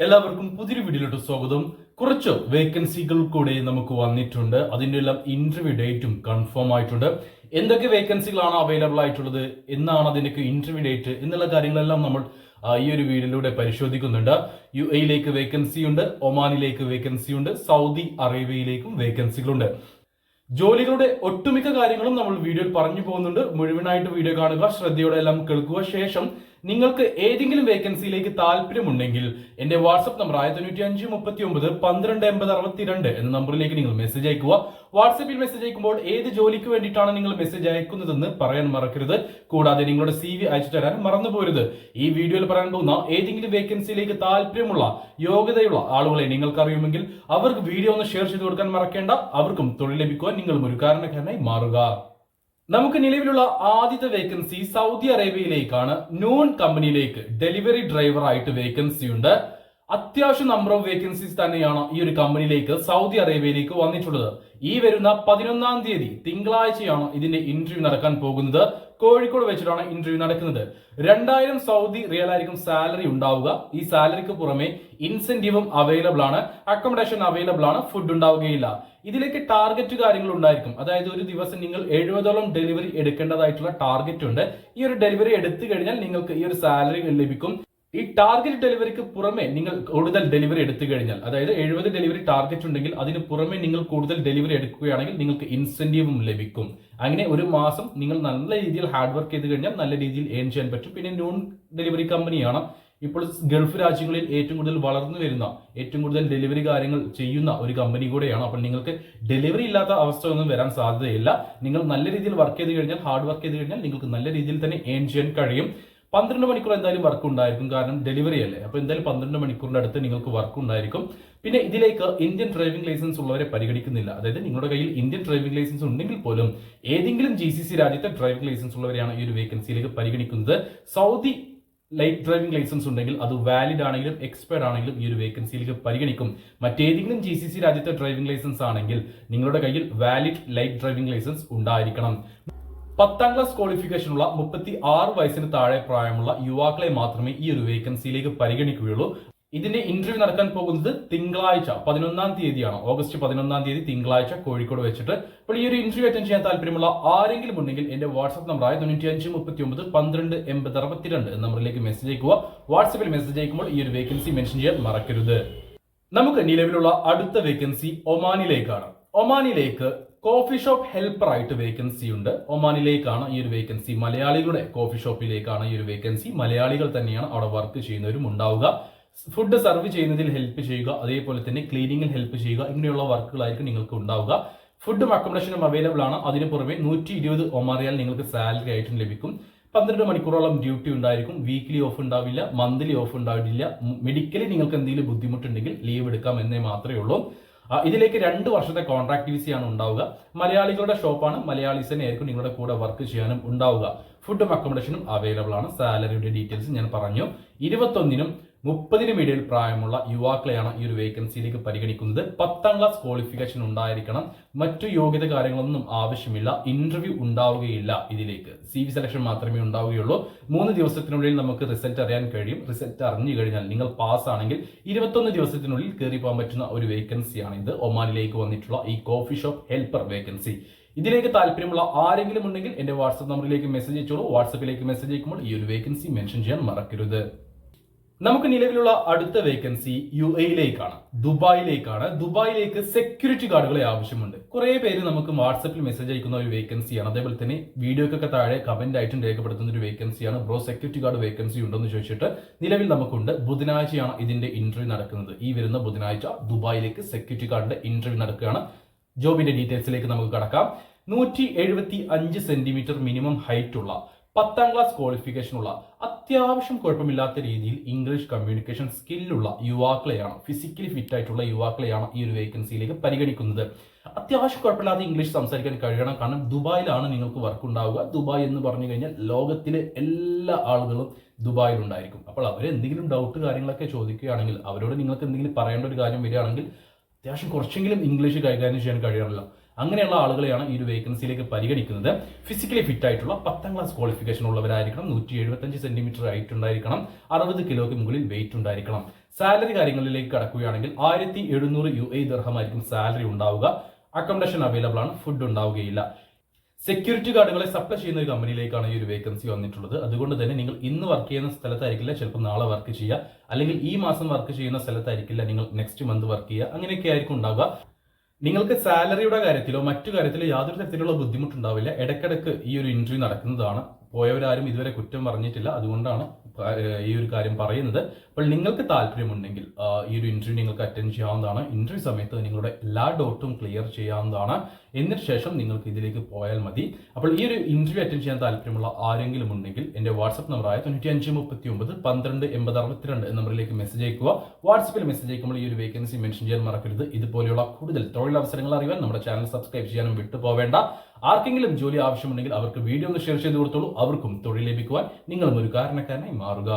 എല്ലാവർക്കും പുതിയൊരു വീഡിയോയിലോട്ട് സ്വാഗതം. കുറച്ച് വേക്കൻസികൾ കൂടെ നമുക്ക് വന്നിട്ടുണ്ട്. അതിന്റെ എല്ലാം ഇന്റർവ്യൂ ഡേറ്റും കൺഫേം ആയിട്ടുണ്ട്. എന്തൊക്കെ വേക്കൻസികളാണ് അവൈലബിൾ ആയിട്ടുള്ളത്, എന്നാണ് അതിന്റെ ഇന്റർവ്യൂ ഡേറ്റ് എന്നുള്ള കാര്യങ്ങളെല്ലാം നമ്മൾ ഈ ഒരു വീഡിയോയിലൂടെ പരിശോധിക്കുന്നുണ്ട്. UAE വേക്കൻസി ഉണ്ട്, ഒമാനിലേക്ക് വേക്കൻസി ഉണ്ട്, സൗദി അറേബ്യയിലേക്കും വേക്കൻസികളുണ്ട്. ജോലികളുടെ ഒട്ടുമിക്ക കാര്യങ്ങളും നമ്മൾ വീഡിയോയിൽ പറഞ്ഞു പോകുന്നുണ്ട്. മുഴുവനായിട്ട് വീഡിയോ കാണുക, ശ്രദ്ധയോടെ എല്ലാം കേൾക്കുക. ശേഷം നിങ്ങൾക്ക് ഏതെങ്കിലും വേക്കൻസിയിലേക്ക് താല്പര്യമുണ്ടെങ്കിൽ എന്റെ വാട്സ്ആപ്പ് നമ്പർ 9539128062 എന്ന നമ്പറിലേക്ക് നിങ്ങൾ മെസ്സേജ് അയക്കുക. വാട്സ്ആപ്പിൽ മെസ്സേജ് അയക്കുമ്പോൾ ഏത് ജോലിക്ക് വേണ്ടിയിട്ടാണ് നിങ്ങൾ മെസ്സേജ് അയക്കുന്നതെന്ന് പറയാൻ മറക്കരുത്. കൂടാതെ നിങ്ങളുടെ CV അയച്ചു തരാൻ മറന്നു പോരുത്. ഈ വീഡിയോയിൽ പറയാൻ പോകുന്ന ഏതെങ്കിലും വേക്കൻസിയിലേക്ക് താല്പര്യമുള്ള യോഗ്യതയുള്ള ആളുകളെ നിങ്ങൾക്ക് അറിയുമെങ്കിൽ അവർക്ക് വീഡിയോ ഒന്ന് ഷെയർ ചെയ്ത് കൊടുക്കാൻ മറക്കേണ്ട. അവർക്കും തൊഴിൽ ലഭിക്കുവാൻ നിങ്ങളും ഒരു കാരണക്കാരനായി മാറുക. നമുക്ക് നിലവിലുള്ള ആദ്യത്തെ വേക്കൻസി സൗദി അറേബ്യയിലേക്കാണ്. നൂൺ കമ്പനിയിലേക്ക് ഡെലിവറി ഡ്രൈവർ ആയിട്ട് വേക്കൻസി ഉണ്ട്. അത്യാവശ്യം നമ്പർ ഓഫ് വേക്കൻസീസ് തന്നെയാണ് ഈ ഒരു കമ്പനിയിലേക്ക് സൗദി അറേബ്യയിലേക്ക് വന്നിട്ടുള്ളത്. ഈ വരുന്ന 11-ാം തീയതി തിങ്കളാഴ്ചയാണ് ഇതിന്റെ ഇന്റർവ്യൂ നടക്കാൻ പോകുന്നത്. കോഴിക്കോട് വെച്ചിട്ടാണ് ഇന്റർവ്യൂ നടക്കുന്നത്. 2000 സൗദി റിയൽ ആയിരിക്കും സാലറി ഉണ്ടാവുക. ഈ സാലറിക്ക് പുറമെ ഇൻസെന്റീവും അവൈലബിൾ ആണ്, അക്കോമഡേഷൻ അവൈലബിൾ ആണ്, ഫുഡ് ഉണ്ടാവുകയില്ല. ഇതിലേക്ക് ടാർഗറ്റ് കാര്യങ്ങൾ ഉണ്ടായിരിക്കും. അതായത് ഒരു ദിവസം നിങ്ങൾ 70ഓളം ഡെലിവറി എടുക്കേണ്ടതായിട്ടുള്ള ടാർഗറ്റ് ഉണ്ട്. ഈ ഒരു ഡെലിവറി എടുത്തു കഴിഞ്ഞാൽ നിങ്ങൾക്ക് ഈ ഒരു സാലറി ലഭിക്കും. ഈ ടാർഗറ്റ് ഡെലിവറിക്ക് പുറമെ നിങ്ങൾ കൂടുതൽ ഡെലിവറി എടുത്തു കഴിഞ്ഞാൽ, അതായത് 70 ഡെലിവറി ടാർഗറ്റ് ഉണ്ടെങ്കിൽ അതിന് പുറമെ നിങ്ങൾ കൂടുതൽ ഡെലിവറി എടുക്കുകയാണെങ്കിൽ നിങ്ങൾക്ക് ഇൻസെന്റീവും ലഭിക്കും. അങ്ങനെ ഒരു മാസം നിങ്ങൾ നല്ല രീതിയിൽ ഹാർഡ് വർക്ക് ചെയ്ത് കഴിഞ്ഞാൽ നല്ല രീതിയിൽ ഏൺ ചെയ്യാൻ പറ്റും. പിന്നെ നോൺ ഡെലിവറി കമ്പനിയാണ്. ഇപ്പോൾ ഗൾഫ് രാജ്യങ്ങളിൽ ഏറ്റവും കൂടുതൽ വളർന്നു വരുന്ന, ഏറ്റവും കൂടുതൽ ഡെലിവറി കാര്യങ്ങൾ ചെയ്യുന്ന ഒരു കമ്പനി കൂടെയാണ്. അപ്പോൾ നിങ്ങൾക്ക് ഡെലിവറി ഇല്ലാത്ത അവസ്ഥ ഒന്നും വരാൻ സാധ്യതയില്ല. നിങ്ങൾ നല്ല രീതിയിൽ വർക്ക് ചെയ്ത് കഴിഞ്ഞാൽ, ഹാർഡ് വർക്ക് ചെയ്ത് കഴിഞ്ഞാൽ നിങ്ങൾക്ക് നല്ല രീതിയിൽ തന്നെ ഏൺ ചെയ്യാൻ കഴിയും. 12 മണിക്കൂർ എന്തായാലും വർക്ക് ഉണ്ടായിരിക്കും, കാരണം ഡെലിവറി അല്ലേ. അപ്പോൾ എന്തായാലും 12 മണിക്കൂറിന്റെ അടുത്ത് നിങ്ങൾക്ക് വർക്ക് ഉണ്ടായിരിക്കും. പിന്നെ ഇതിലേക്ക് ഇന്ത്യൻ ഡ്രൈവിംഗ് ലൈസൻസ് ഉള്ളവരെ പരിഗണിക്കുന്നില്ല. അതായത് നിങ്ങളുടെ കയ്യിൽ ഇന്ത്യൻ ഡ്രൈവിംഗ് ലൈസൻസ് ഉണ്ടെങ്കിൽ പോലും ഏതെങ്കിലും GCC രാജ്യത്തെ ഡ്രൈവിംഗ് ലൈസൻസ് ഉള്ളവരെയാണ് ഈ ഒരു വേക്കൻസിയിലേക്ക് പരിഗണിക്കുന്നത്. സൗദി ലൈറ്റ് ഡ്രൈവിംഗ് ലൈസൻസ് ഉണ്ടെങ്കിൽ അത് വാലിഡ് ആണെങ്കിലും എക്സ്പയർഡ് ആണെങ്കിലും ഈ ഒരു വേക്കൻസിയിലേക്ക് പരിഗണിക്കും. മറ്റേതെങ്കിലും GCC രാജ്യത്തെ ഡ്രൈവിംഗ് ലൈസൻസ് ആണെങ്കിൽ നിങ്ങളുടെ കയ്യിൽ വാലിഡ് ലൈറ്റ് ഡ്രൈവിംഗ് ലൈസൻസ് ഉണ്ടായിരിക്കണം. 10ാം ക്ലാസ് ക്വാളിഫിക്കേഷനുള്ള 36 വയസ്സിന് താഴെ പ്രായമുള്ള യുവാക്കളെ മാത്രമേ ഈ ഒരു വേക്കൻസിയിലേക്ക് പരിഗണിക്കുകയുള്ളൂ. ഇതിന്റെ ഇന്റർവ്യൂ നടക്കാൻ പോകുന്നത് തിങ്കളാഴ്ച 11-ാം തീയതിയാണ്. ഓഗസ്റ്റ് 11-ാം തീയതി തിങ്കളാഴ്ച കോഴിക്കോട് വെച്ചിട്ട്. അപ്പോൾ ഈ ഒരു ഇന്റർവ്യൂ അറ്റൻഡ് ചെയ്യാൻ താല്പര്യമുള്ള ആരെങ്കിലും ഉണ്ടെങ്കിൽ എന്റെ വാട്സ്ആപ്പ് നമ്പർ 9539128062 എന്ന നമ്പറിലേക്ക് മെസ്സേജ് അയക്കുക. വാട്സ്ആപ്പിൽ മെസ്സേജ് അയക്കുമ്പോൾ ഈ ഒരു വേക്കൻസി മെൻഷൻ ചെയ്യാൻ മറക്കരുത്. നമുക്ക് നിലവിലുള്ള അടുത്ത വേക്കൻസി ഒമാനിലേക്കാണ്. ഒമാനിലേക്ക് കോഫി ഷോപ്പ് ഹെൽപ്പർ ആയിട്ട് വേക്കൻസി ഉണ്ട്. ഒമാനിലേക്കാണ് ഈ ഒരു വേക്കൻസി. മലയാളികളുടെ കോഫി ഷോപ്പിലേക്കാണ് ഈ ഒരു വേക്കൻസി. മലയാളികൾ തന്നെയാണ് അവിടെ വർക്ക് ചെയ്യുന്നവരും ഉണ്ടാവുക. ഫുഡ് സർവ് ചെയ്യുന്നതിൽ ഹെൽപ്പ് ചെയ്യുക, അതേപോലെ തന്നെ ക്ലീനിങ്ങിൽ ഹെൽപ്പ് ചെയ്യുക, ഇങ്ങനെയുള്ള വർക്കുകളായിരിക്കും നിങ്ങൾക്ക് ഉണ്ടാവുക. ഫുഡും അക്കോമഡേഷനും അവൈലബിൾ ആണ്. അതിന് പുറമെ 120 ഒമാൻ റിയാൽ നിങ്ങൾക്ക് സാലറി ആയിട്ടും ലഭിക്കും. 12 മണിക്കൂറോളം ഡ്യൂട്ടി ഉണ്ടായിരിക്കും. വീക്ക്ലി ഓഫ് ഉണ്ടാവില്ല, മന്ത്ലി ഓഫ് ഉണ്ടാവില്ല. മെഡിക്കലി നിങ്ങൾക്ക് എന്തെങ്കിലും ബുദ്ധിമുട്ടുണ്ടെങ്കിൽ ലീവ് എടുക്കാം എന്നേ മാത്രമേ ഉള്ളൂ. ഇതിലേക്ക് 2 വർഷത്തെ കോൺട്രാക്ട് വിസയാണ് ഉണ്ടാവുക. മലയാളികളുടെ ഷോപ്പാണ്, മലയാളീസ് തന്നെ ആയിരിക്കും നിങ്ങളുടെ കൂടെ വർക്ക് ചെയ്യാനും ഉണ്ടാവുക. ഫുഡും അക്കോമഡേഷനും അവൈലബിൾ ആണ്. സാലറിയുടെ ഡീറ്റെയിൽസ് ഞാൻ പറഞ്ഞു. 21-നും 30-നും ഇടയിൽ പ്രായമുള്ള യുവാക്കളെയാണ് ഈ ഒരു വേക്കൻസിയിലേക്ക് പരിഗണിക്കുന്നത്. 10ാം ക്ലാസ് ക്വാളിഫിക്കേഷൻ ഉണ്ടായിരിക്കണം. മറ്റു യോഗ്യത കാര്യങ്ങളൊന്നും ആവശ്യമില്ല. ഇന്റർവ്യൂ ഉണ്ടാവുകയില്ല. ഇതിലേക്ക് CV സെലക്ഷൻ മാത്രമേ ഉണ്ടാവുകയുള്ളൂ. 3 ദിവസത്തിനുള്ളിൽ നമുക്ക് റിസൾട്ട് അറിയാൻ കഴിയും. റിസൾട്ട് അറിഞ്ഞു കഴിഞ്ഞാൽ നിങ്ങൾ പാസ് ആണെങ്കിൽ 21 ദിവസത്തിനുള്ളിൽ കയറി പോകാൻ പറ്റുന്ന ഒരു വേക്കൻസിയാണ് ഇത്. ഒമാനിലേക്ക് വന്നിട്ടുള്ള ഈ കോഫി ഷോപ്പ് ഹെൽപ്പർ വേക്കൻസി. ഇതിലേക്ക് താല്പര്യമുള്ള ആരെങ്കിലും ഉണ്ടെങ്കിൽ എന്റെ വാട്സ്ആപ്പ് നമ്പറിലേക്ക് മെസ്സേജ് അയച്ചോളൂ. വാട്സ്ആപ്പിലേക്ക് മെസ്സേജ് അയക്കുമ്പോൾ ഈ ഒരു വേക്കൻസി മെൻഷൻ ചെയ്യാൻ മറക്കരുത്. നമുക്ക് നിലവിലുള്ള അടുത്ത വേക്കൻസി UAEയിലേക്കാണ്, ദുബായിലേക്കാണ്. ദുബായിലേക്ക് സെക്യൂരിറ്റി ഗാർഡുകളെ ആവശ്യമുണ്ട്. കുറെ പേര് നമുക്ക് വാട്സ്ആപ്പിൽ മെസ്സേജ് അയക്കുന്ന ഒരു വേക്കൻസിയാണ്. അതേപോലെ തന്നെ വീഡിയോക്കൊക്കെ താഴെ കമന്റ് ആയിട്ടും രേഖപ്പെടുത്തുന്ന ഒരു വേക്കൻസിയാണ്. ബ്രോ സെക്യൂരിറ്റി ഗാർഡ് വേക്കൻസി ഉണ്ടെന്ന് ചോദിച്ചിട്ട് നിലവിൽ നമുക്കുണ്ട്. ബുധനാഴ്ചയാണ് ഇതിന്റെ ഇന്റർവ്യൂ നടക്കുന്നത്. ഈ വരുന്ന ബുധനാഴ്ച ദുബായിലേക്ക് സെക്യൂരിറ്റി ഗാർഡിന്റെ ഇന്റർവ്യൂ നടക്കുകയാണ്. ജോബിന്റെ ഡീറ്റെയിൽസിലേക്ക് നമുക്ക് കടക്കാം. 175 സെന്റിമീറ്റർ മിനിമം ഹൈറ്റ് ഉള്ള, 10ാം ക്ലാസ് ക്വാളിഫിക്കേഷൻ ഉള്ള, അത്യാവശ്യം കുഴപ്പമില്ലാത്ത രീതിയിൽ ഇംഗ്ലീഷ് കമ്മ്യൂണിക്കേഷൻ സ്കില്ലുള്ള യുവാക്കളെയാണ്, ഫിസിക്കലി ഫിറ്റ് ആയിട്ടുള്ള യുവാക്കളെയാണ് ഈ ഒരു വേക്കൻസിയിലേക്ക് പരിഗണിക്കുന്നത്. അത്യാവശ്യം കുഴപ്പമില്ലാതെ ഇംഗ്ലീഷ് സംസാരിക്കാൻ കഴിയണം. കാരണം ദുബായിലാണ് നിങ്ങൾക്ക് വർക്ക് ഉണ്ടാവുക. ദുബായ് എന്ന് പറഞ്ഞു കഴിഞ്ഞാൽ ലോകത്തിലെ എല്ലാ ആളുകളും ദുബായിൽ ഉണ്ടായിരിക്കും. അപ്പോൾ അവർ എന്തെങ്കിലും ഡൗട്ട് കാര്യങ്ങളൊക്കെ ചോദിക്കുകയാണെങ്കിൽ, അവരോട് നിങ്ങൾക്ക് എന്തെങ്കിലും പറയേണ്ട ഒരു കാര്യം വരികയാണെങ്കിൽ അത്യാവശ്യം കുറച്ചെങ്കിലും ഇംഗ്ലീഷ് കൈകാര്യം ചെയ്യാൻ കഴിയണമല്ലോ. അങ്ങനെയുള്ള ആളുകളെയാണ് ഈ ഒരു വേക്കൻസിയിലേക്ക് പരിഗണിക്കുന്നത്. ഫിസിക്കലി ഫിറ്റ് ആയിട്ടുള്ള 10ാം ക്ലാസ് ക്വാളിഫിക്കേഷൻ ഉള്ളവരായിരിക്കണം. 175 സെന്റിമീറ്റർ ഹൈറ്റ് ഉണ്ടായിരിക്കണം. 60 കിലോയ്ക്ക് മുകളിൽ വെയിറ്റ് ഉണ്ടായിരിക്കണം. സാലറി കാര്യങ്ങളിലേക്ക് കടക്കുകയാണെങ്കിൽ 1700 UAE ദിർഹമായിരിക്കും സാലറി ഉണ്ടാവുക. അക്കോമഡേഷൻ അവൈലബിൾ ആണ്, ഫുഡ് ഉണ്ടാവുകയില്ല. സെക്യൂരിറ്റി ഗാർഡുകളെ സപ്ലൈ ചെയ്യുന്ന ഒരു കമ്പനിയിലേക്കാണ് ഈ ഒരു വേക്കൻസി വന്നിട്ടുള്ളത്. അതുകൊണ്ട് തന്നെ നിങ്ങൾ ഇന്ന് വർക്ക് ചെയ്യുന്ന സ്ഥലത്തായിരിക്കില്ല ചിലപ്പോൾ നാളെ വർക്ക് ചെയ്യുക, അല്ലെങ്കിൽ ഈ മാസം വർക്ക് ചെയ്യുന്ന സ്ഥലത്തായിരിക്കില്ല നിങ്ങൾ നെക്സ്റ്റ് മന്ത് വർക്ക് ചെയ്യുക. അങ്ങനെയൊക്കെ ആയിരിക്കും ഉണ്ടാവുക. നിങ്ങൾക്ക് സാലറിയുടെ കാര്യത്തിലോ മറ്റു കാര്യത്തിലോ യാതൊരു തരത്തിലുള്ള ബുദ്ധിമുട്ടുണ്ടാവില്ല. ഇടയ്ക്കിടയ്ക്ക് ഈ ഒരു ഇന്റർവ്യൂ നടക്കുന്നതാണ്. പോയവരാരും ഇതുവരെ കുറ്റം പറഞ്ഞിട്ടില്ല. അതുകൊണ്ടാണ് ഈ ഒരു കാര്യം പറയുന്നത്. അപ്പോൾ നിങ്ങൾക്ക് താല്പര്യമുണ്ടെങ്കിൽ ഈ ഒരു ഇന്റർവ്യൂ നിങ്ങൾക്ക് അറ്റൻഡ് ചെയ്യാവുന്നതാണ്. ഇന്റർവ്യൂ സമയത്ത് നിങ്ങളുടെ എല്ലാ ഡൗട്ടും ക്ലിയർ ചെയ്യാവുന്നതാണ്. എന്നിട്ട് ശേഷം നിങ്ങൾക്ക് ഇതിലേക്ക് പോയാൽ മതി. അപ്പോൾ ഈ ഒരു ഇന്റർവ്യൂ അറ്റൻഡ് ചെയ്യാൻ താല്പര്യമുള്ള ആരെങ്കിലും ഉണ്ടെങ്കിൽ എൻ്റെ വാട്സ്ആപ്പ് നമ്പറായ 9539 നമ്പറിലേക്ക് മെസ്സേജ് അയക്കുക. വാട്സ്ആപ്പിൽ മെസ്സേജ് അയക്കുമ്പോൾ ഈ ഒരു വേക്കൻസി മെൻഷൻ ചെയ്യാൻ മറക്കരുത്. ഇതുപോലെയുള്ള കൂടുതൽ തൊഴിലവസരങ്ങൾ അറിയാൻ നമ്മുടെ ചാനൽ സബ്സ്ക്രൈബ് ചെയ്യാനും വിട്ടുപോവേണ്ട. ആർക്കെങ്കിലും ജോലി ആവശ്യമുണ്ടെങ്കിൽ അവർക്ക് വീഡിയോ ഒന്ന് ഷെയർ ചെയ്ത് കൊടുത്തോളൂ. അവർക്കും തൊഴിൽ ലഭിക്കുവാൻ നിങ്ങളും ഒരു കാരണക്കാരനായി മാറുക.